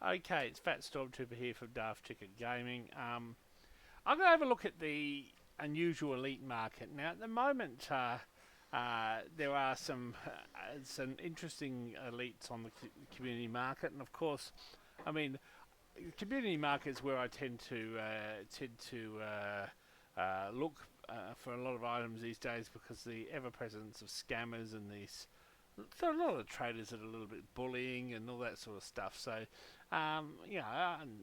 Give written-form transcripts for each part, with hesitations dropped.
Okay, it's Fat Stormtrooper here from Daft Chicken Gaming. I'm going to have a look at the unusual elite market. Now, at the moment, there are some interesting elites on the community market, and of course, I mean, community markets where I tend to look for a lot of items these days because the ever presence of scammers and these. There are a lot of traders that are a little bit bullying and all that sort of stuff. So, I'm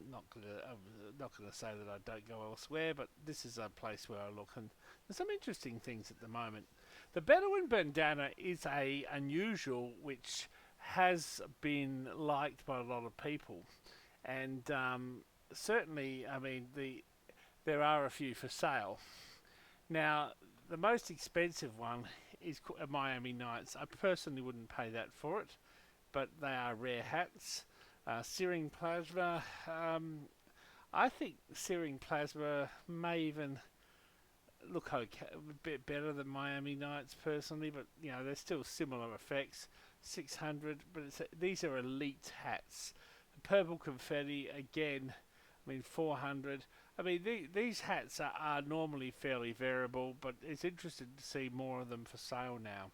not gonna say that I don't go elsewhere, but this is a place where I look, and there's some interesting things at the moment. The Bedouin bandana is a unusual which has been liked by a lot of people, and certainly, I mean, there are a few for sale. Now, the most expensive one is Miami Nights. I personally wouldn't pay that for it, but they are rare hats. Searing Plasma, I think Searing Plasma may even look okay, a bit better than Miami Nights personally, but they're still similar effects. 600, but these are elite hats. Purple confetti again. I mean 400. I mean these hats are normally fairly variable, but it's interesting to see more of them for sale now.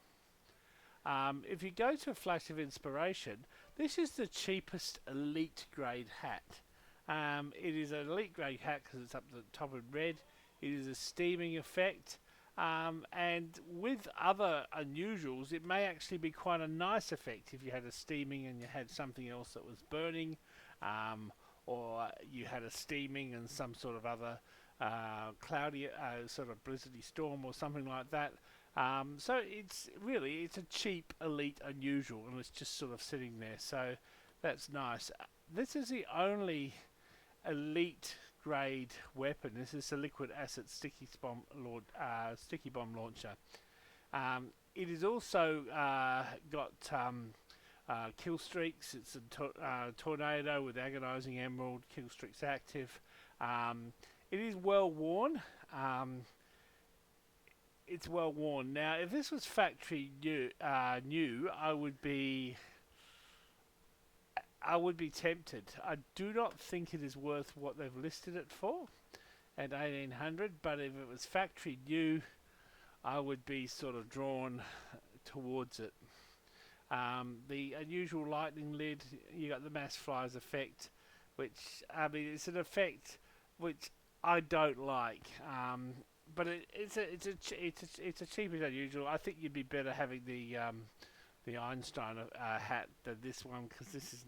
If you go to a flash of inspiration, this is the cheapest elite grade hat. It is an elite grade hat because it's up the top in red. It is a steaming effect. And with other unusuals, it may actually be quite a nice effect if you had a steaming and you had something else that was burning, um, or you had a steaming and some sort of other cloudy, sort of blizzardy storm or something like that. So it's a cheap elite unusual, and it's just sort of sitting there. So that's nice. This is the only elite grade weapon. This is a liquid acid sticky bomb launcher. It is also got kill streaks. It's a tornado with agonizing emerald. Kill streaks active. It is well worn. It's well worn. Now, if this was factory new, I would be tempted. I do not think it is worth what they've listed it for at 1800, but if it was factory new, I would be sort of drawn towards it. The unusual lightning lid, you got the mass flies effect, which I mean it's an effect which I don't like. But it's a cheap as unusual. I think you'd be better having the Einstein hat than this one because this is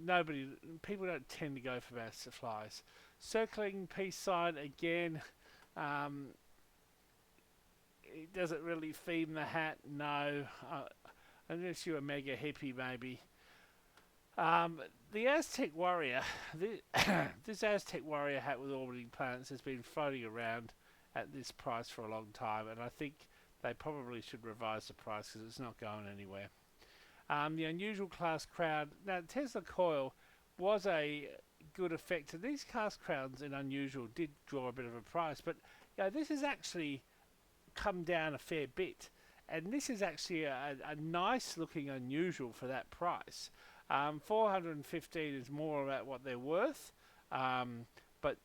nobody people don't tend to go for mass flies. Circling peace sign again. Um, it doesn't really theme the hat. No, unless you're a mega hippie maybe. Um, the Aztec Warrior, this Aztec Warrior hat with orbiting planets has been floating around at this price for a long time, and I think they probably should revise the price because it's not going anywhere. The unusual class crown. Now, Tesla coil was a good effect, and these class crowns in unusual did draw a bit of a price, but this has actually come down a fair bit, and this is actually a nice looking unusual for that price. 415 is more about what they're worth, but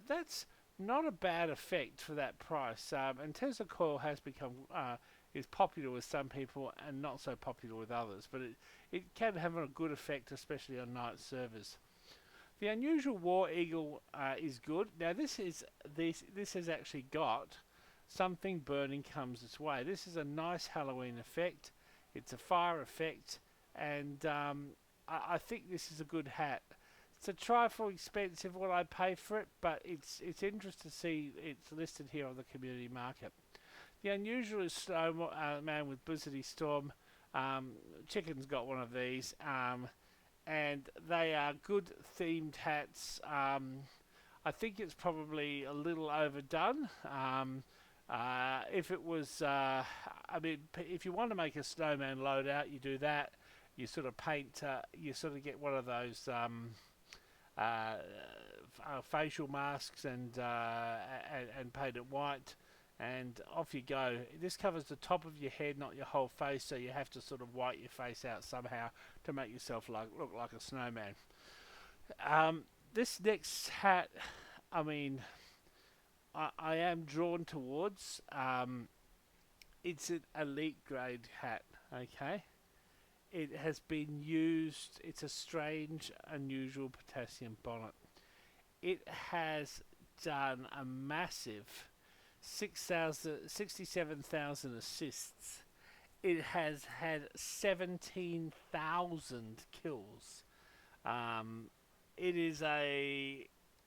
that's not a bad effect for that price. And Tesla coil has become is popular with some people and not so popular with others, but it can have a good effect, especially on night servers. The unusual War Eagle is good. Now this has actually got something burning comes its way. This is a nice Halloween effect. It's a fire effect, and I think this is a good hat. It's a trifle expensive what I pay for it, but it's interesting to see it's listed here on the community market. The unusual is Snow Man with Blizzardy Storm. Chicken's got one of these, and they are good themed hats. I think it's probably a little overdone. If it was, I mean, if you want to make a snowman loadout, you do that. You sort of paint, you sort of get one of those facial masks and paint it white, and off you go. This covers the top of your head, not your whole face, so you have to sort of white your face out somehow to make yourself look like a snowman. This next hat, I mean, I am drawn towards. It's an elite grade hat, okay? It has been used, it's a strange, unusual potassium bonnet. It has done a massive 67,000 assists. It has had 17,000 kills. It is in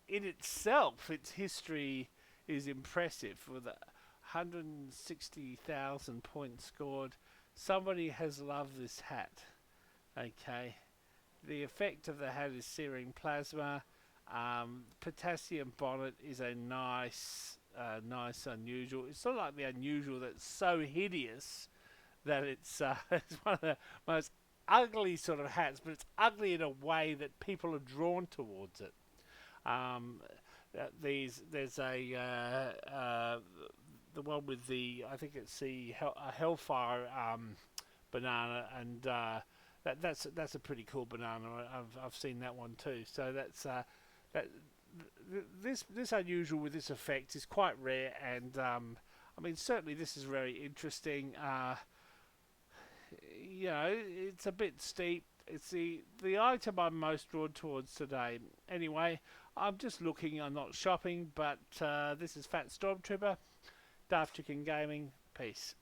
itself, its history is impressive with 160,000 points scored. Somebody has loved this hat. Okay, the effect of the hat is searing plasma. Potassium bonnet is a nice, unusual. It's sort of like the unusual that's so hideous that it's it's one of the most ugly sort of hats, but it's ugly in a way that people are drawn towards it. There's the one with the, I think it's the Hellfire banana, and that's a pretty cool banana. I've seen that one too. So that this unusual with this effect is quite rare, and I mean certainly this is very interesting. You know, it's a bit steep. It's the item I'm most drawn towards today. Anyway, I'm just looking. I'm not shopping, but this is Fat Stormtrooper, Daft Chicken Gaming. Peace.